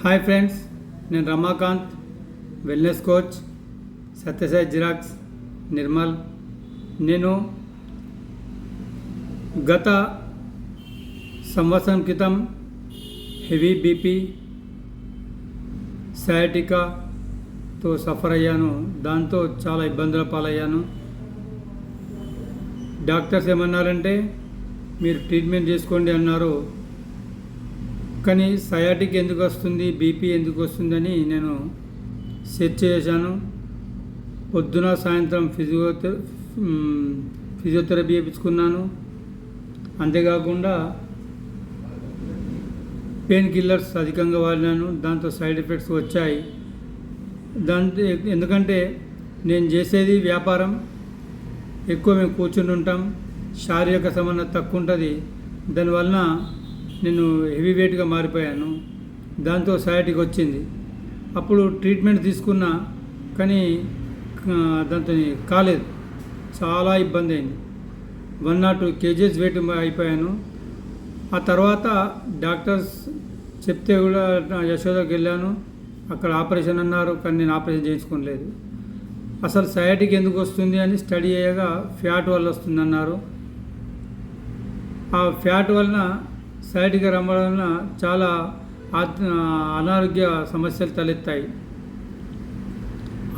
Hi friends, నేను Ramakant, wellness coach, Satyasai xerox, Nirmal. నేను గత సంవత్సరం క్రితం హెవీ బీపీ సయాటికాతో సఫర్ అయ్యాను. దాంతో చాలా ఇబ్బందుల పాలయ్యాను. డాక్టర్స్ ఏమన్నారంటే మీరు ట్రీట్మెంట్ చేసుకోండి అన్నారు. కానీ సయాటిక్ ఎందుకు వస్తుంది, బీపీ ఎందుకు వస్తుందని నేను సెర్చ్ చేశాను. పొద్దున సాయంత్రం ఫిజియోథెరపీ చేయించుకున్నాను. అంతేకాకుండా పెయిన్ కిల్లర్స్ అధికంగా వాడినాను. దాంతో సైడ్ ఎఫెక్ట్స్ వచ్చాయి. ఎందుకంటే నేను చేసేది వ్యాపారం, ఎక్కువ మేము కూర్చుని ఉంటాం, శారీరక సంబంధం తక్కువ ఉంటుంది. దానివలన నేను హెవీ వెయిట్గా మారిపోయాను. దాంతో సయాటిక్ వచ్చింది. అప్పుడు ట్రీట్మెంట్ తీసుకున్నా, కానీ దాంతో కాలేదు. చాలా ఇబ్బంది అయింది. 102 kgs వెయిట్ అయిపోయాను. ఆ తర్వాత డాక్టర్స్ చెప్తే కూడా యశోదకి వెళ్ళాను. అక్కడ ఆపరేషన్ అన్నారు, కానీ నేను ఆపరేషన్ చేయించుకోలేదు. అసలు సయాటిక్ ఎందుకు వస్తుంది అని స్టడీ చేయగా ఫ్యాట్ వల్ల వస్తుందన్నారు. ఆ ఫ్యాట్ వలన సయాటిక్ రావడం వలన చాలా అనారోగ్య సమస్యలు తలెత్తాయి.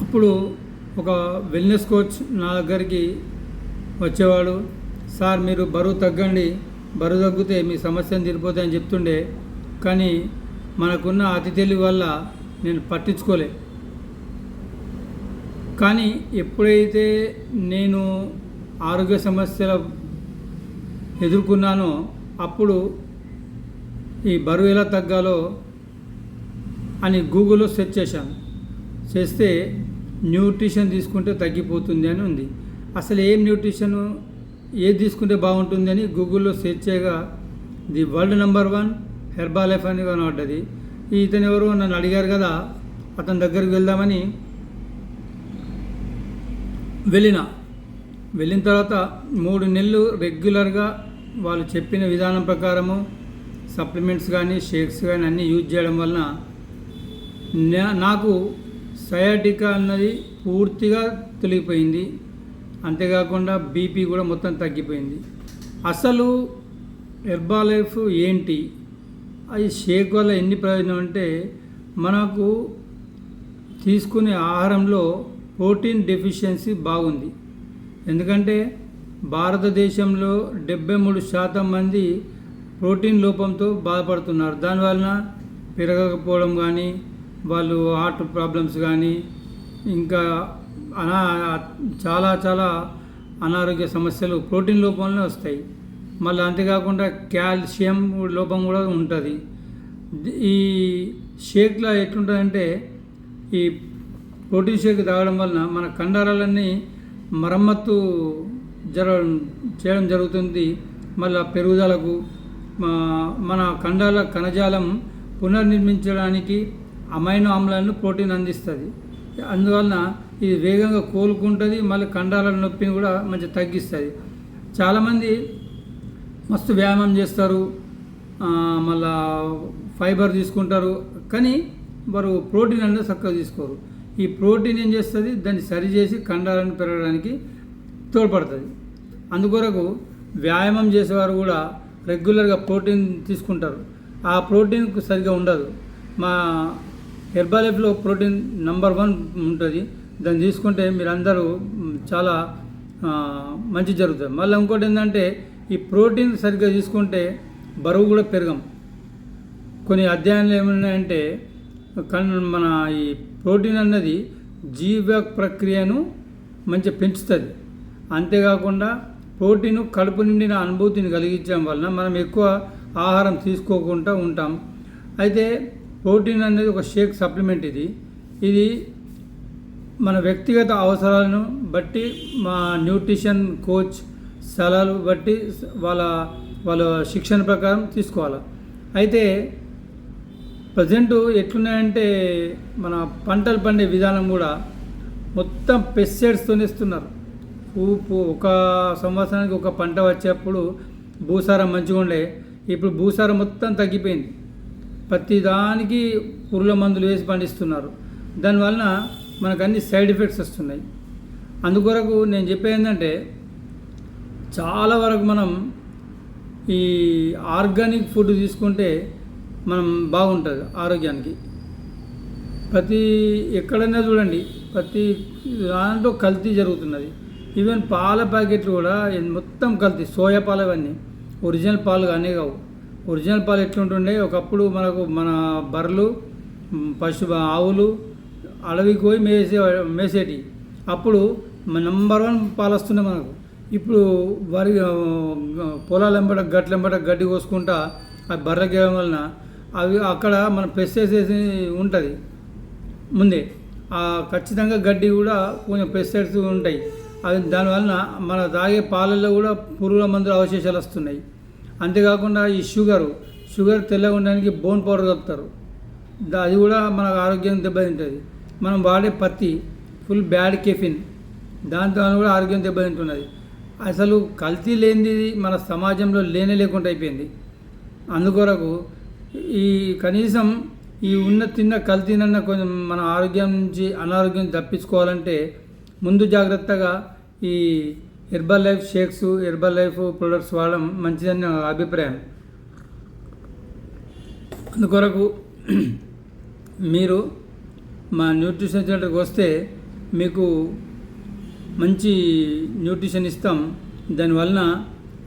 అప్పుడు ఒక వెల్నెస్ కోచ్ నా దగ్గరికి వచ్చేవాడు. సార్, మీరు బరువు తగ్గండి, బరువు తగ్గితే మీ సమస్యను తీరిపోతాయని చెప్తుండే. కానీ మనకున్న అతి తెలివి వల్ల నేను పట్టించుకోలే. కానీ ఎప్పుడైతే నేను ఆరోగ్య సమస్యలు ఎదుర్కొన్నానో అప్పుడు ఈ బరువు ఎలా తగ్గాలో అని గూగుల్లో సెర్చ్ చేశాను. చేస్తే న్యూట్రిషన్ తీసుకుంటే తగ్గిపోతుంది అని ఉంది. అసలు ఏం న్యూట్రిషన్, ఏది తీసుకుంటే బాగుంటుంది అని గూగుల్లో సెర్చ్ చేయగా ది వరల్డ్ నెంబర్ 1 హెర్బాలైఫ్ అని కనబడ్డది. ఇతను ఎవరు నన్ను అడిగారు కదా, అతని దగ్గరికి వెళ్దామని వెళ్ళిన తర్వాత 3 నెలలు రెగ్యులర్గా వాళ్ళు చెప్పిన విధానం ప్రకారము సప్లిమెంట్స్ కానీ షేక్స్ కానీ అన్నీ యూజ్ చేయడం వలన నాకు సయాటికా అన్నది పూర్తిగా తొలగిపోయింది. అంతేకాకుండా బీపీ కూడా మొత్తం తగ్గిపోయింది. అసలు హెర్బాలైఫ్ ఏంటి, అది షేక్ వల్ల ఎన్ని ప్రయోజనం అంటే, మనకు తీసుకునే ఆహారంలో ప్రోటీన్ డెఫిషియన్సీ బాగుంది. ఎందుకంటే భారతదేశంలో 73% మంది ప్రోటీన్ లోపంతో బాధపడుతున్నారు. దానివలన పెరగకపోవడం కానీ, వాళ్ళు హార్ట్ ప్రాబ్లమ్స్ కానీ, ఇంకా చాలా అనారోగ్య సమస్యలు ప్రోటీన్ లోపంలో వస్తాయి. మళ్ళీ అంతేకాకుండా కాల్షియం లోపం కూడా ఉంటుంది. ఈ షేక్లో ఎట్లుంటుందంటే, ఈ ప్రోటీన్ షేక్ తాగడం వలన మన కండరాలన్నీ మరమ్మత్తు చేయడం జరుగుతుంది. మళ్ళీ పెరుగుదలకు మన కండరాల కణజాలం పునర్నిర్మించడానికి అమైనో ఆమ్లాలను ప్రోటీన్ అందిస్తుంది. అందువలన ఇది వేగంగా కోలుకుంటుంది. మళ్ళీ కండరాల నొప్పిని కూడా మంచిగా తగ్గిస్తుంది. చాలామంది మస్తు వ్యాయామం చేస్తారు, మళ్ళా ఫైబర్ తీసుకుంటారు, కానీ వారు ప్రోటీన్ అనేది చక్కగా తీసుకోరు. ఈ ప్రోటీన్ ఏం చేస్తుంది, దాన్ని సరిచేసి కండరాలను పెరగడానికి తోడ్పడుతుంది. అందుకొరకు వ్యాయామం చేసేవారు కూడా రెగ్యులర్గా ప్రోటీన్ తీసుకుంటారు. ఆ ప్రోటీన్ సరిగా ఉండదు. మా హెర్బాలైఫ్లో ప్రోటీన్ నెంబర్ 1 ఉంటుంది. దాన్ని తీసుకుంటే మీరందరూ చాలా మంచి జరుగుతుంది. మళ్ళీ ఇంకోటి ఏంటంటే, ఈ ప్రోటీన్ సరిగ్గా తీసుకుంటే బరువు కూడా పెరగం. కొన్ని అధ్యయనాలు ఏమున్నాయంటే, మన ఈ ప్రోటీన్ అన్నది జీవ ప్రక్రియను మంచిగా పెంచుతుంది. అంతేకాకుండా ప్రోటీన్ కడుపు నిండిన అనుభూతిని కలిగించడం వలన మనం ఎక్కువ ఆహారం తీసుకోకుండా ఉంటాం. అయితే ప్రోటీన్ అనేది ఒక షేక్ సప్లిమెంట్. ఇది మన వ్యక్తిగత అవసరాలను బట్టి, మా న్యూట్రిషన్ కోచ్ సలహాలు బట్టి వాళ్ళ శిక్షణ ప్రకారం తీసుకోవాలి. అయితే ప్రజెంట్ ఎట్లున్నాయంటే, మన పంటలు పండే విధానం కూడా మొత్తం పెస్టిసైడ్స్తో ఇస్తున్నారు. ఒక సంవత్సరానికి ఒక పంట వచ్చేప్పుడు భూసారం మంచిగా ఉండే, ఇప్పుడు భూసారం మొత్తం తగ్గిపోయింది. ప్రతి దానికి పురుగుల మందులు వేసి పండిస్తున్నారు. దానివలన మనకు అన్ని సైడ్ ఎఫెక్ట్స్ వస్తున్నాయి. అందుకొరకు నేను చెప్పేది ఏంటంటే చాలా వరకు మనం ఈ ఆర్గానిక్ ఫుడ్ తీసుకుంటే మనం బాగుంటుంది ఆరోగ్యానికి. ఎక్కడైనా చూడండి ప్రతి దాంట్లో కల్తీ జరుగుతున్నది. ఈవెన్ పాల ప్యాకెట్లు కూడా మొత్తం కల్తీ. సోయా పాలు అవన్నీ ఒరిజినల్ పాలు కానీ కావు. ఒరిజినల్ పాలు ఎట్లుంటుండే, ఒకప్పుడు మన బర్రెలు ఆవులు అడవికి పోయి మేసేటి, అప్పుడు నంబర్ 1 పాలు వస్తున్నాయి మనకు. ఇప్పుడు పొలాలు గట్లెంబట గడ్డి కోసుకుంటా ఆ బర్రెకి వేయడం వలన అవి అక్కడ మన పెస్టిసైడ్స్ ఉంటుంది ముందే. ఖచ్చితంగా గడ్డి కూడా కొంచెం పెస్టిసైడ్స్ ఉంటాయి. అవి దానివలన మన తాగే పాలల్లో కూడా పురుగుల మందుల అవశేషాలు వస్తున్నాయి. అంతేకాకుండా ఈ షుగర్ తెల్లగా ఉండడానికి బోన్ పౌడర్ కలుపుతారు. అది కూడా మన ఆరోగ్యం దెబ్బతింటుంది. మనం వాడే పత్తి ఫుల్ బ్యాడ్ కెఫిన్, దాంతో కూడా ఆరోగ్యం దెబ్బతింటున్నది. అసలు కల్తీ లేనిది మన సమాజంలో లేకుండా అయిపోయింది. అందుకొరకు కనీసం తిన్న కల్తీనన్న కొంచెం మన ఆరోగ్యం నుంచి అనారోగ్యం తప్పించుకోవాలంటే ముందు జాగ్రత్తగా ఈ herbal life shakes, herbal life products వాడడం మంచిదని నా అభిప్రాయం. అందుకొరకు మీరు మా న్యూట్రిషన్ సెంటర్కి వస్తే మీకు మంచి న్యూట్రిషన్ ఇస్తాం. దానివలన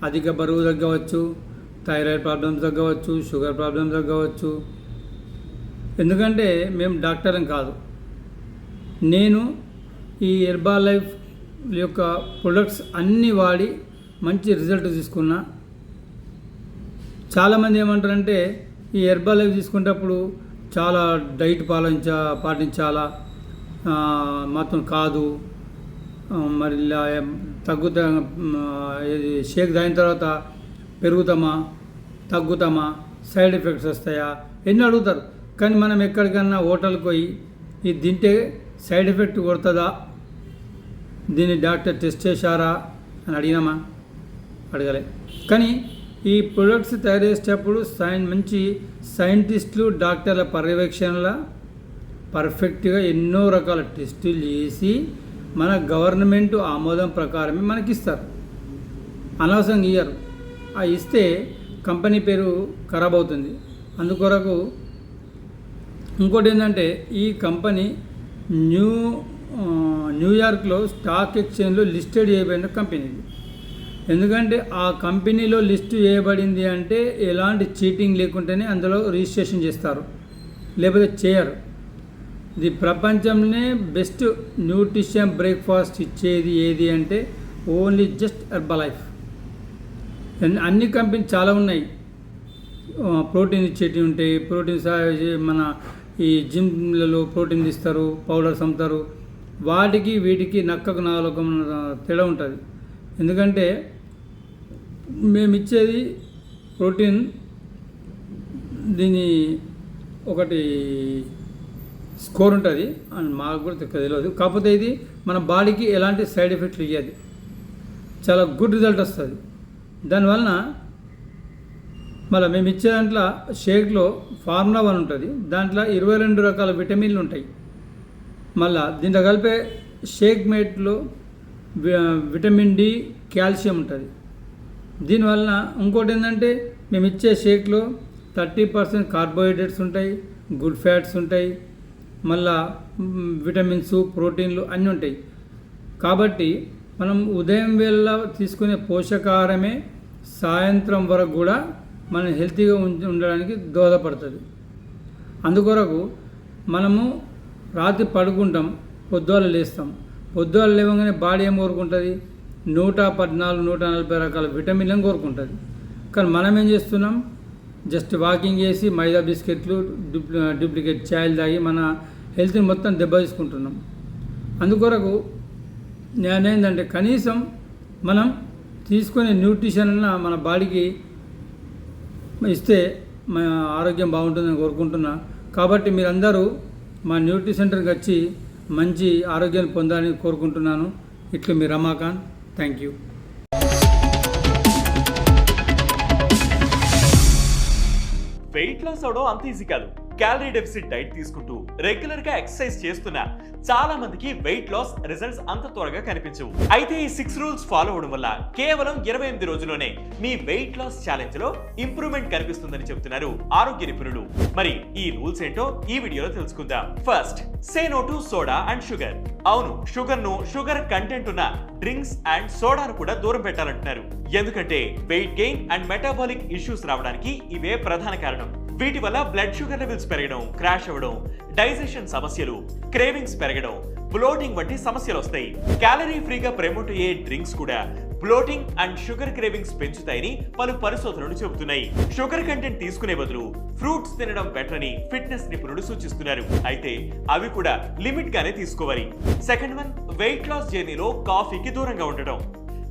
అధిక బరువు తగ్గవచ్చు, థైరాయిడ్ ప్రాబ్లమ్స్ తగ్గవచ్చు, షుగర్ ప్రాబ్లమ్స్ తగ్గవచ్చు. ఎందుకంటే మేము డాక్టర్లం కాదు. నేను ఈ హెర్బల్ లైఫ్ యొక్క ప్రొడక్ట్స్ అన్నీ వాడి మంచి రిజల్ట్ తీసుకున్నా. చాలామంది ఏమంటారంటే ఈ హెర్బల్ లైఫ్ తీసుకునేటప్పుడు చాలా డైట్ పాటించాలా, మాత్రం కాదు మరి షేక్ తాగిన తర్వాత పెరుగుతామా తగ్గుతామా, సైడ్ ఎఫెక్ట్స్ వస్తాయా ఎన్ని అడుగుతారు. కానీ మనం ఎక్కడికన్నా హోటల్కి పోయి ఇది తింటే సైడ్ ఎఫెక్ట్ కొడుతుందా, దీన్ని డాక్టర్ టెస్ట్ చేశారా అని అడిగినామా? అడగలే. కానీ ఈ ప్రొడక్ట్స్ తయారు చేసేటప్పుడు మంచి సైంటిస్టులు డాక్టర్ల పర్యవేక్షణలో పర్ఫెక్ట్గా ఎన్నో రకాల టెస్టులు చేసి మన గవర్నమెంట్ ఆమోదం ప్రకారమే మనకిస్తారు. అనవసరంగా ఇయ్యరు. ఇస్తే కంపెనీ పేరు ఖరాబ్ అవుతుంది. అందుకొరకు ఇంకోటి ఏంటంటే ఈ కంపెనీ న్యూయార్క్లో స్టాక్ ఎక్స్చేంజ్లో లిస్టెడ్ చేయబడిన కంపెనీ. ఎందుకంటే ఆ కంపెనీలో లిస్ట్ చేయబడింది అంటే ఎలాంటి చీటింగ్ లేకుండానే అందులో రిజిస్ట్రేషన్ చేస్తారు, లేకపోతే చేయరు. ఇది ప్రపంచంలోనే బెస్ట్ న్యూట్రిషన్ బ్రేక్ఫాస్ట్ ఇచ్చేది ఏది అంటే ఓన్లీ జస్ట్ హెర్బల్ లైఫ్. అన్ని కంపెనీ చాలా ఉన్నాయి, ప్రోటీన్ ఇచ్చేటివి ఉంటాయి. ప్రోటీన్ మన ఈ జిమ్లలో ప్రోటీన్ ఇస్తారు, పౌడర్స్ అమ్ముతారు. వాటికి వీటికి నక్కకు నాలుగు తేడా ఉంటుంది. ఎందుకంటే మేము ఇచ్చేది ప్రోటీన్, దీని ఒకటి స్కోర్ ఉంటుంది అని మాకు కూడా తెలియదు. కాకపోతే ఇది మన బాడీకి ఎలాంటి సైడ్ ఎఫెక్ట్లు ఇవ్వదు, చాలా గుడ్ రిజల్ట్ వస్తుంది. దానివలన మళ్ళీ మేము ఇచ్చే దాంట్లో షేక్లో ఫార్ములా 1 ఉంటుంది, దాంట్లో 22 రకాల విటమిన్లు ఉంటాయి. మళ్ళీ దీంట్లో కలిపే షేక్ మేట్లో విటమిన్ డి, కాల్షియం ఉంటుంది. దీనివలన ఇంకోటి ఏంటంటే మేము ఇచ్చే షేక్లో 30% కార్బోహైడ్రేట్స్ ఉంటాయి, గుడ్ ఫ్యాట్స్ ఉంటాయి, మళ్ళా విటమిన్స్, ప్రోటీన్లు అన్నీ ఉంటాయి. కాబట్టి మనం ఉదయం వేళ తీసుకునే పోషకాహారమే సాయంత్రం వరకు కూడా మనం హెల్తీగా ఉండడానికి దోహదపడుతుంది. అందుకొరకు మనము రాత్రి పడుకుంటాం, పొద్దుగాల లేస్తాం. పొద్దుగాల లేవగానే బాడీ ఏం కోరుకుంటుంది? 114, 140 రకాల విటమిన్లను కోరుకుంటుంది. కానీ మనం ఏం చేస్తున్నాం? జస్ట్ వాకింగ్ చేసి మైదా బిస్కెట్లు, డూప్లికేట్ ఛాయలు తాగి మన హెల్త్ని మొత్తం దెబ్బ తీసుకుంటున్నాం. అందుకొరకు నేనేంటంటే కనీసం మనం తీసుకునే న్యూట్రిషన్ మన బాడీకి ఇస్తే మన ఆరోగ్యం బాగుంటుందని కోరుకుంటున్నా. కాబట్టి మీరందరూ మా న్యూట్రిషన్ సెంటర్కి వచ్చి మంచి ఆరోగ్యాన్ని పొందాలని కోరుకుంటున్నాను. ఇట్లు మీ Ramakant. Thank you. Weight loss అవడం అంత ఈజీ కాదు. క్యాలరీ డెఫిసిట్ డైట్ తీసుకుంటూ రెగ్యులర్ గా ఎక్సర్సైజ్ చేస్తున్నా చాలా మందికి వెయిట్ లాస్ రిజల్ట్స్ అంత త్వరగా కనిపించవు. అయితే ఈ 6 రూల్స్ ఫాలో అవడం వల్ల కేవలం 28 రోజుల్లోనే మీ వెయిట్ లాస్ ఛాలెంజ్ లో ఇంప్రూవ్మెంట్ కనిపిస్తుందని చెప్తున్నారు ఆరోగ్య నిపుణులు. మరి ఈ రూల్స్ ఏంటో ఈ వీడియోలో తెలుసుకుందాం. First, say no to soda and sugar. అవును, షుగర్ కంటెంట్ ఉన్న డ్రింక్స్ అండ్ సోడాను కూడా దూరం పెట్టాలంటున్నారు. ఎందుకంటే weight gain and metabolic issues రావడానికి ఇవే ప్రధాన కారణం. వీటి వల్ల బ్లడ్ షుగర్ లెవెల్స్ పెరగడం, క్రాష్ అవ్వడం, డైజెషన్ సమస్యలు, క్రేవింగ్స్ పెరగడం, బ్లోటింగ్ వంటి సమస్యలు వస్తాయి. క్యాలరీ ఫ్రీగా ప్రమోట్ అయ్యే డ్రింక్స్ కూడా బ్లోటింగ్ అండ్ షుగర్ క్రేవింగ్స్ పెంచుతాయని పలు పరిశోధనలు చెబుతున్నాయి. షుగర్ కంటెంట్ తీసుకునే బదులు ఫ్రూట్స్ తినడం బెటర్ అని ఫిట్నెస్ నిపుణులు సూచిస్తున్నారు. అయితే అవి కూడా లిమిట్ గానే తీసుకోవాలి. సెకండ్ వన్, వెయిట్ లాస్ జర్నీలో కాఫీకి దూరంగా ఉండడం.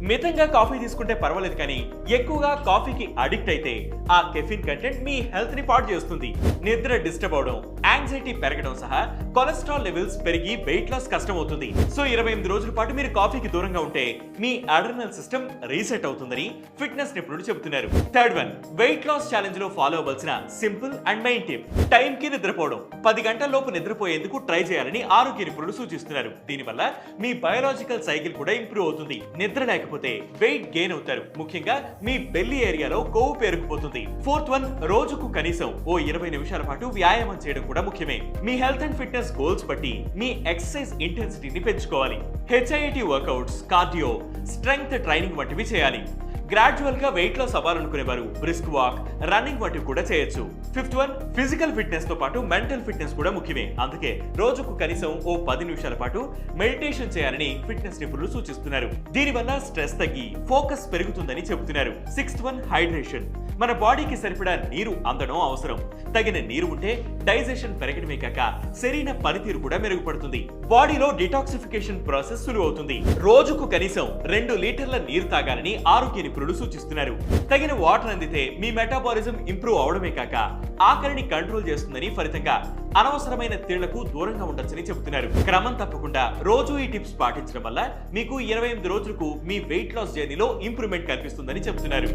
మితంగా కాఫీ తీసుకుంటే పర్వాలేదు, కానీ ఎక్కువగా కాఫీకి అడిక్ట్ అయితే ఆ కెఫిన్ కంటెంట్ మీ హెల్త్ ని పాడు చేస్తుంది. నిద్ర డిస్టర్బ్ అవడం, యాంగ్జైటీ పెరగడం సహా కొలెస్ట్రాల్ లెవెల్స్ పెరిగి వెయిట్ లాస్ కష్టం అవుతుంది. సో 28 రోజుల పాటు మీరు కాఫీకి దూరంగా ఉంటే మీ అడ్రినల్ సిస్టమ్ రీసెట్ అవుతుందని ఫిట్నెస్ నిపుణులు చెబుతున్నారు. Third one, weight loss challenge లో ఫాలో అవ్వాల్సిన simple and main tip, time కి నిద్రపోవడం. 10 గంటల లోపు నిద్రపోయేందుకు ట్రై చేయాలని ఆరోగ్య నిపుణులు సూచిస్తున్నారు. దీనివల్ల మీ బయోలాజికల్ సైకిల్ కూడా ఇంప్రూవ్ అవుతుంది. నిద్ర లేకపోతే వెయిట్ గెయిన్ అవుతారు. ముఖ్యంగా మీ బెల్లీ ఏరియాలో కొవ్వు పేరుకుపోతుంది. ఫోర్త్ వన్, రోజుకు కనీసం 20 నిమిషాల పాటు వ్యాయామం చేయడం కూడా ముఖ్యమే. మీ హెల్త్ అండ్ ఫిట్నెస్ గోల్స్ బట్టి మీ ఎక్సర్సైజ్ ఇంటెన్సిటీని పెంచుకోవాలి. HIIT workouts, cardio, strength training వంటివి చేయాలి. గ్రాడ్యువల్ గా వెయిట్ లాస్ అవ్వాలనుకునే వారు బ్రిస్క్ వాక్, రన్నింగ్ వంటివి కూడా చేయొచ్చు. ఫిఫ్త్ వన్, ఫిజికల్ ఫిట్నెస్ తో పాటు మెంటల్ ఫిట్నెస్ కూడా ముఖ్యమే. అందుకే రోజుకు కనీసం 10 నిమిషాల పాటు మెడిటేషన్ చేయాలని ఫిట్నెస్ నిపుణులు సూచిస్తున్నారు. దీనివల్ల స్ట్రెస్ తగ్గి ఫోకస్ పెరుగుతుందని చెబుతున్నారు. Sixth one, hydration. మన బాడీకి సరిపడా నీరు అందడం అవసరం. తగిన నీరు ఉంటే డైజెషన్ పెరగడమే కాక శరీర పనితీరు కూడా మెరుగుపడుతుంది. బాడీలో డిటాక్సిఫికేషన్ ప్రాసెస్ సులువవుతుంది. రోజుకు కనీసం 2 లీటర్ల నీరు తాగాలని ఆరోగ్య నిపుణులు సూచిస్తున్నారు. తగిన వాటర్ అందితే మీ మెటాబాలిజం ఇంప్రూవ్ అవడమే కాక ఆకలిని కంట్రోల్ చేస్తుందని, ఫలితంగా అనవసరమైన తిళ్లకు దూరంగా ఉండొచ్చని చెబుతున్నారు. క్రమం తప్పకుండా రోజు ఈ టిప్స్ పాటించడం వల్ల మీకు 28 రోజులకు మీ వెయిట్ లాస్ జర్నీలో ఇంప్రూవ్మెంట్ కనిపిస్తుందని చెబుతున్నారు.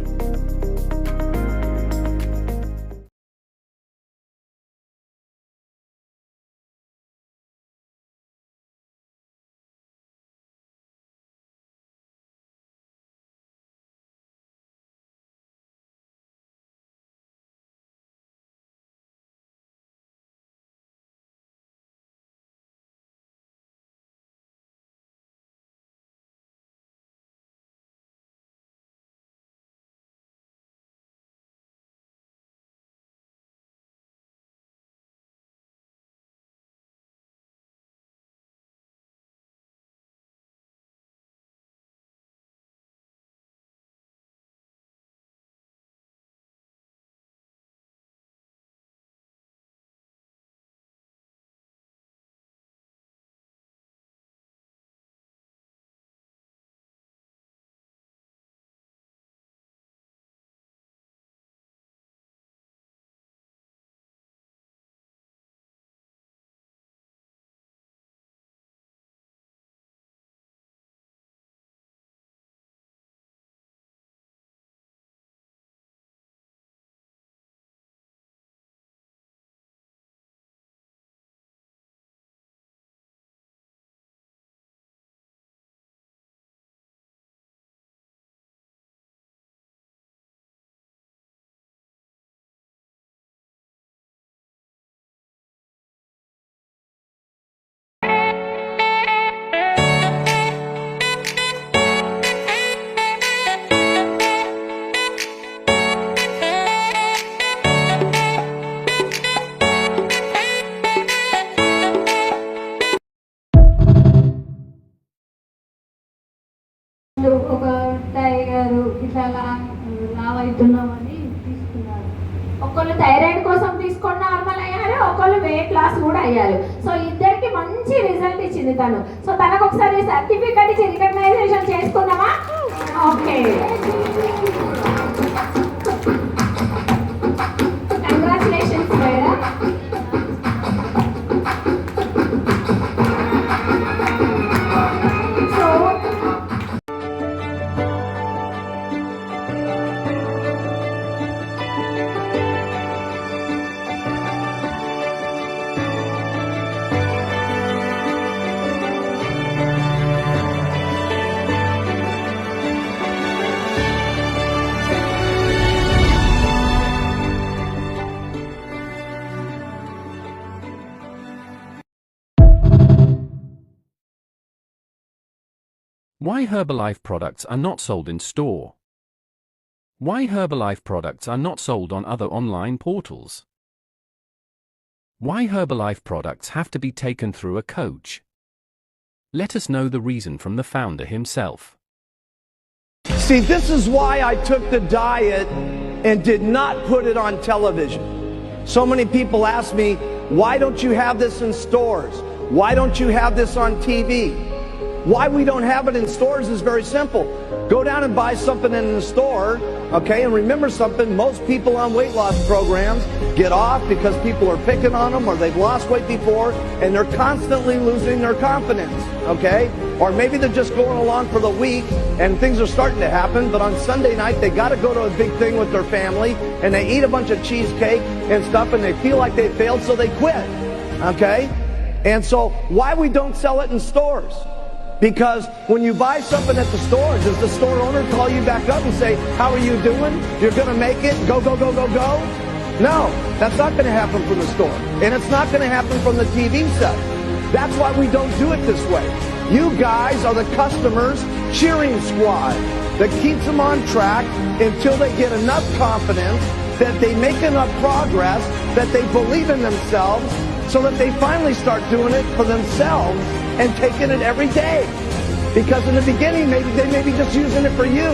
ఒక టైగర్ ఇట్లా లావ్ అవుతున్నామని తీసుకున్నారు. ఒకళ్ళు థైరాయిడ్ కోసం తీసుకొని నార్మల్ అయ్యారు, ఒకళ్ళు వెయిట్ లాస్ కూడా అయ్యారు. సో ఇద్దరికి మంచి రిజల్ట్ ఇచ్చింది తను. సో తనకు ఒకసారి సర్టిఫికెట్ ఇచ్చి రికగ్నైజేషన్ చేసుకుందామా? Okay, congratulations madam. Why Herbalife products are not sold in store. Why Herbalife products are not sold on other online portals. Why Herbalife products have to be taken through a coach. Let us know the reason from the founder himself. See, this is why I took the diet and did not put it on television. So many people ask me, why don't you have this in stores? Why don't you have this on TV? Why we don't have it in stores is very simple. Go down and buy something in the store, okay? And remember something, most people on weight loss programs get off because people are picking on them or they've lost weight before and they're constantly losing their confidence, okay? Or maybe they're just going along for the week and things are starting to happen, but on Sunday night they got to go to a big thing with their family and they eat a bunch of cheesecake and stuff and they feel like they failed, so they quit, okay? And so why we don't sell it in stores? Because when you buy something at the store, does the store owner call you back up and say, how are you doing? You're going to make it? Go, go, go, go, go? No, that's not going to happen from the store. And it's not going to happen from the TV set. That's why we don't do it this way. You guys are the customers' cheering squad that keeps them on track until they get enough confidence, that they make enough progress, that they believe in themselves, so that they finally start doing it for themselves and taking it every day. Because in the beginning, maybe they may be just using it for you,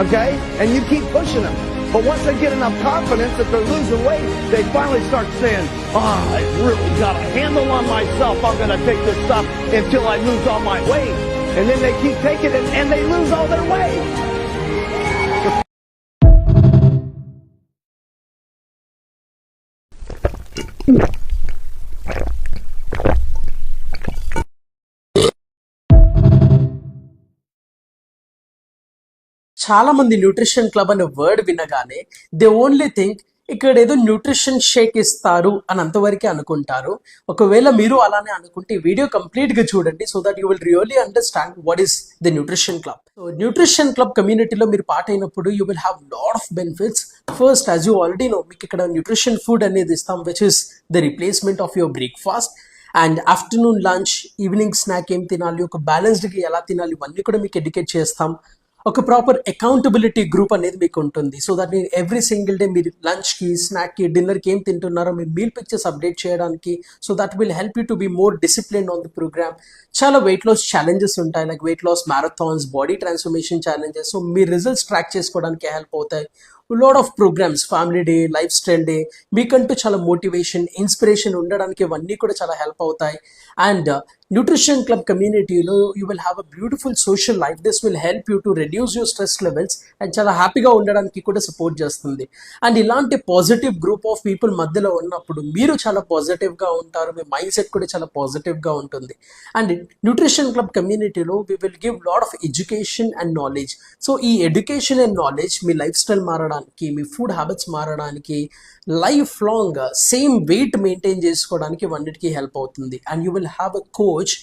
okay? And you keep pushing them. But once they get enough confidence that they're losing weight, they finally start saying, I really got a handle on myself. I'm going to take this stuff until I lose all my weight. And then they keep taking it and they lose all their weight. చాలా మంది nutrition club అనే word వినగానే they only think ఇక్కడ ఏదో nutrition Sheikh ఇస్తారు అని అంతవరకే అనుకుంటారు. ఒకవేళ మీరు అలానే అనుకుంటే వీడియో కంప్లీట్ గా చూడండి, so that you will really understand what is the nutrition club. So nutrition club కమ్యూనిటీలో మీరు పార్ట్ అయినప్పుడు you will have lot of benefits. First, as you already know, మీకు ఇక్కడ న్యూట్రిషన్ ఫుడ్ అనేది ఇస్తాం, which is the replacement of your breakfast. And afternoon lunch, evening snack ఏం తినాలి, ఒక బ్యాలెన్స్డ్గా ఎలా తినాలి, ఇవన్నీ కూడా మీకు ఎడ్యుకేట్ చేస్తాం. ఒక ప్రాపర్ అకౌంటబిలిటీ గ్రూప్ అనేది మీకు ఉంటుంది, సో దట్ నేను ఎవ్రీ సింగిల్ డే మీరు లంచ్కి, స్నాక్కి, డిన్నర్కి ఏం తింటున్నారో మీ మీల్ పిక్చర్స్ అప్డేట్ చేయడానికి, so that will help you to be more discipline on the program. చాలా వెయిట్ లాస్ ఛాలెంజెస్ ఉంటాయి, like weight loss marathons, body transformation challenges. So మీ రిజల్ట్స్ ట్రాక్ చేసుకోవడానికి హెల్ప్ అవుతాయి. Lot of programs, family day, life style day, మీకంటూ చాలా motivation, inspiration ఉండడానికి ఇవన్నీ కూడా చాలా హెల్ప్ అవుతాయి. అండ్ న్యూట్రిషన్ క్లబ్ కమ్యూనిటీలో you will have a beautiful social life. This will help you to reduce your stress levels and చాలా హ్యాపీగా ఉండడానికి కూడా సపోర్ట్ చేస్తుంది. అండ్ ఇలాంటి పాజిటివ్ గ్రూప్ ఆఫ్ పీపుల్ మధ్యలో ఉన్నప్పుడు మీరు చాలా పాజిటివ్గా ఉంటారు, మీ మైండ్ సెట్ కూడా చాలా పాజిటివ్గా ఉంటుంది. అండ్ న్యూట్రిషన్ క్లబ్ కమ్యూనిటీలో we will give lot of education and knowledge. So ఈ ఎడ్యుకేషన్ అండ్ నాలెడ్జ్ మీ లైఫ్ స్టైల్ మారడానికి, మీ ఫుడ్ హ్యాబిట్స్ మారడానికి, life long same weight maintain చేసుకోవడానికి ఇవన్నిటికీ హెల్ప్ అవుతుంది. And you will have a coach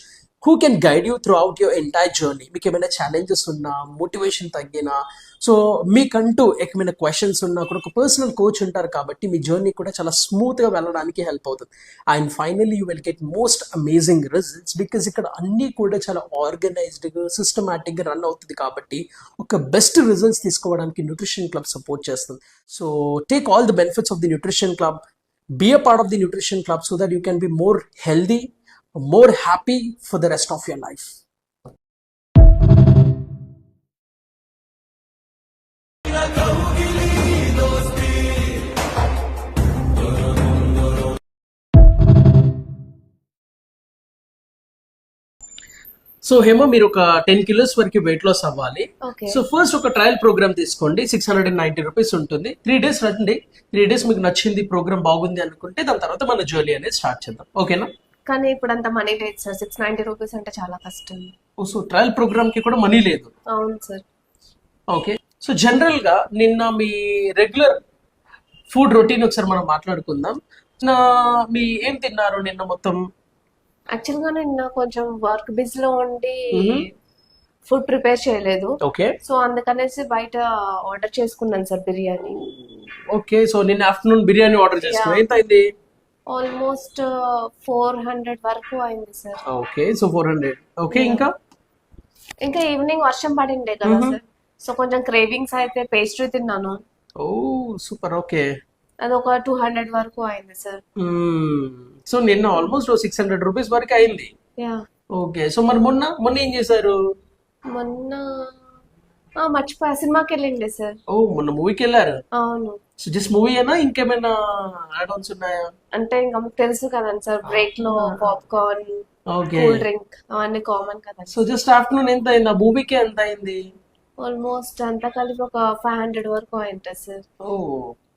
who can guide you throughout your entire journey. మీకు ఏమైనా ఛాలెంజెస్ ఉన్నా, మోటివేషన్ తగ్గినా, సో మీకంటూ ఏమైనా క్వశ్చన్స్ ఉన్నా కూడా ఒక పర్సనల్ కోచ్ ఉంటారు కాబట్టి మీ జర్నీ కూడా చాలా స్మూత్గా వెళ్ళడానికి హెల్ప్ అవుతుంది. And finally you will get most amazing results, because ఇక్కడ అన్నీ కూడా చాలా ఆర్గనైజ్డ్గా, సిస్టమాటిక్గా రన్ అవుతుంది కాబట్టి ఒక బెస్ట్ రిజల్ట్స్ తీసుకోవడానికి న్యూట్రిషన్ క్లబ్ సపోర్ట్ చేస్తుంది. So take all the benefits of the nutrition club, be a part of the nutrition club so that you can be more healthy, more happy for the rest of your life. So Hema, మీరు ఒక 10 kilos వరకు weight loss అవ్వాలి. So first ఒక trial programme తీసుకోండి, 690 rupees ఉంటుంది. 3 days రండి. 3 days మీకు నచ్చింది, ప్రోగ్రామ్ బాగుంది అనుకుంటే దాని తర్వాత మన జర్నీ అనేది స్టార్ట్ చేద్దాం, ఓకేనా? కానీ ఇప్పుడు అంత మనీ లేదు సార్, 690 రూపీస్ అంటే చాలా కష్టం. సో ట్రయల్ ప్రోగ్రామ్ కి కూడా మనీ లేదు. అవును సార్. ఓకే, సో జనరల్ గా నిన్న మీ రెగ్యులర్ ఫుడ్ రొటీన్ ఒకసారి మనం మాట్లాడుకుందాం. మీ ఏం తిన్నారు నిన్న మొత్తం? యాక్చువల్ గా నిన్న కొంచెం వర్క్ బిజీలో ఉండి ఫుడ్ ప్రిపేర్ చేయలేదు. ఓకే, సో అందుకనేసి బయట ఆర్డర్ చేసుకున్నాను సార్ బిర్యానీ. ఓకే, సో నిన్న ఆఫ్టర్నూన్ బిర్యానీ ఆర్డర్ చేసుకున్నా. ఎంత అయింది? ఆల్మోస్ట్ 400 వరకు అయింది సార్. Okay, so 400. ఓకే, ఇంకా ఇంకా ఈవినింగ్ వర్షం పడిండే కదా సార్, సో కొంచెం క్రేవింగ్స్ అయితే పేస్ట్రీ తిన్నాను. ఓ సూపర్, ఓకే. అది ఒక 200 వరకు అయింది సార్. సో నిన్న ఆల్మోస్ట్ 600 రూపీస్ వరకు అయింది. యా. ఓకే, సో మరి మొన్న ఏం చేశారు? మొన్న మర్చిపోయా, సినిమాకి వెళ్ళిండే సార్. ఓ మొన్న మూవీకి వెళ్ళారు. అవును. సో జస్ట్ మూవీ అయినా ఇంకేమైనా యాడ్ ఆన్స్ ఉన్నాయా? అంటే ఇంకా మీకు తెలుసు కదండి సార్, బ్రేక్ లో పాప్కార్న్, ఓకే, కూల్ డ్రింక్ అవన్నీ కామన్ కదా. సో జస్ట్ ఆఫ్టర్నూన్ ఎంత అయింది? ఆ మూవీకి ఎంత అయింది? ఆల్మోస్ట్ అంతా కలిపి ఒక 500 వరకు అయింది సార్. ఓ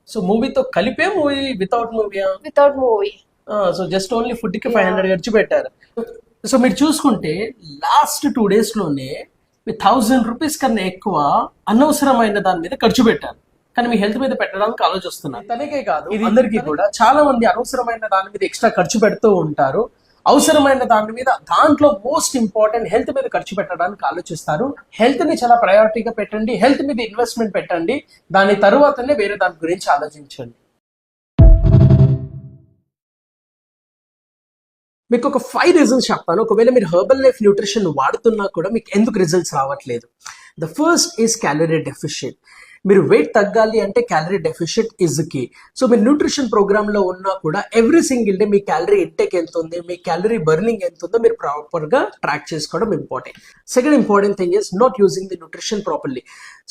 సో మూవీతో కలిపే మూవీ వితౌట్ మూవీయా? Without movie. So just only food కి 500 ఖర్చు పెట్టారు. సో మీరు చూసుకుంటే లాస్ట్ 2 days లోనే 1000 రూపీస్ కన్నా ఎక్కువ అనవసరమైన దాని మీద ఖర్చు పెట్టారు, కానీ మీ హెల్త్ మీద పెట్టడానికి ఆలోచిస్తున్నారు. తనకే కాదు, ఇది అందరికీ కూడా చాలా మంది అనవసరమైన దాని మీద ఎక్స్ట్రా ఖర్చు పెడుతూ ఉంటారు. అవసరమైన దాని మీద, దాంట్లో మోస్ట్ ఇంపార్టెంట్ హెల్త్ మీద ఖర్చు పెట్టడానికి ఆలోచిస్తారు. హెల్త్ ని చాలా ప్రయారిటీగా పెట్టండి, హెల్త్ మీద ఇన్వెస్ట్మెంట్ పెట్టండి, దాని తర్వాతనే వేరే దాని గురించి ఆలోచించండి. మీకు ఒక 5 రీజన్స్ చెప్తాను, ఒకవేళ మీరు హెర్బల్ లైఫ్ న్యూట్రిషన్ వాడుతున్నా కూడా మీకు ఎందుకు రిజల్ట్స్ రావట్లేదు. The first is calorie deficient. మీరు వెయిట్ తగ్గాలి అంటే calorie deficient is key. So మీరు న్యూట్రిషన్ ప్రోగ్రామ్ లో ఉన్నా కూడా ఎవ్రీ సింగిల్ డే మీ క్యాలరీ ఇంటేక్ ఎంత ఉంది, మీ క్యాలరీ బర్నింగ్ ఎంత ఉందో మీరు ప్రాపర్ గా ట్రాక్ చేసుకోవడం important. Second important thing is not using the nutrition properly.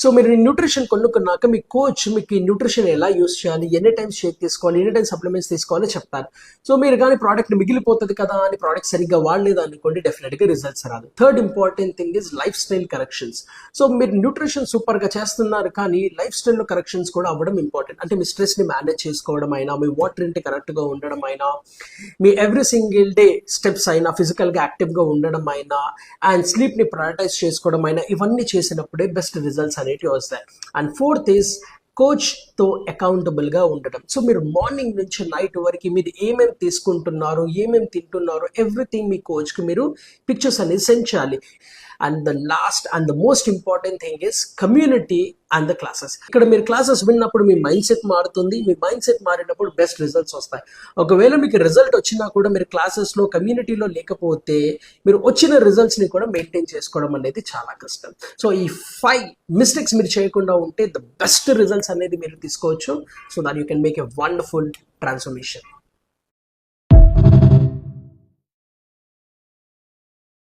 So మీరు న్యూట్రిషన్ కొనుక్కున్నాక మీ కోచ్ మీకు ఈ న్యూట్రిషన్ ఎలా యూస్ చేయాలి, ఎన్ని టైమ్స్ షేక్ తీసుకోవాలి, ఎన్ని టైమ్స్ సప్లిమెంట్స్ తీసుకోవాలి చెప్తారు. సో మీరు కానీ ప్రోడక్ట్ మిగిలిపోతుంది కదా అని ప్రోడక్ట్ సరిగ్గా వాడలేదు అనుకోండి, డెఫినెట్ గా రిజల్ట్స్ రాదు. Third important thing is life style corrections. So మీరు న్యూట్రిషన్ సూపర్ గా చేస్తున్నారు కానీ లైఫ్ స్టైల్ లో కరెక్షన్స్ కూడా అవ్వడం ఇంపార్టెంట్. అంటే మీ స్ట్రెస్ ని మేనేజ్ చేసుకోవడం అయినా, మీ వాటర్ ఇంటి కరెక్ట్ గా ఉండడం అయినా, me every single day steps అయినా, ఫిజికల్ గా యాక్టివ్ గా ఉండడం అయినా, అండ్ స్లీప్ ని ప్రయారిటైజ్ చేసుకోవడం అయినా, ఇవన్నీ చేసినప్పుడే బెస్ట్ రిజల్ట్స్ అనేటివి వస్తాయి. అండ్ ఫోర్త్ ఇస్ కోచ్ తో అకౌంటబుల్ గా ఉండడం. సో మీరు మార్నింగ్ నుంచి నైట్ వరకు మీరు ఏమేమి తీసుకుంటున్నారు, ఏమేమి తింటున్నారు, ఎవ్రీథింగ్ మీ కోచ్ కి మీరు పిక్చర్స్ అనేది సెండ్ చేయాలి. And the last and the most important thing is community and the classes. ఇక్కడ మీరు క్లాసెస్ విన్నప్పుడు మీ మైండ్ సెట్ మారుతుంది, మీ మైండ్ సెట్ మారినప్పుడు బెస్ట్ రిజల్ట్స్ వస్తాయి. ఒకవేళ మీకు రిజల్ట్ వచ్చినా కూడా మీరు క్లాసెస్ లో కమ్యూనిటీలో లేకపోతే మీరు వచ్చిన రిజల్ట్స్ ని కూడా మెయింటైన్ చేసుకోవడం అనేది చాలా కష్టం. సో ఈ 5 మిస్టేక్స్ మీరు చేయకుండా ఉంటే ద బెస్ట్ రిజల్ట్స్ అనేది మీరు తీసుకోవచ్చు. So that you can make a wonderful transformation.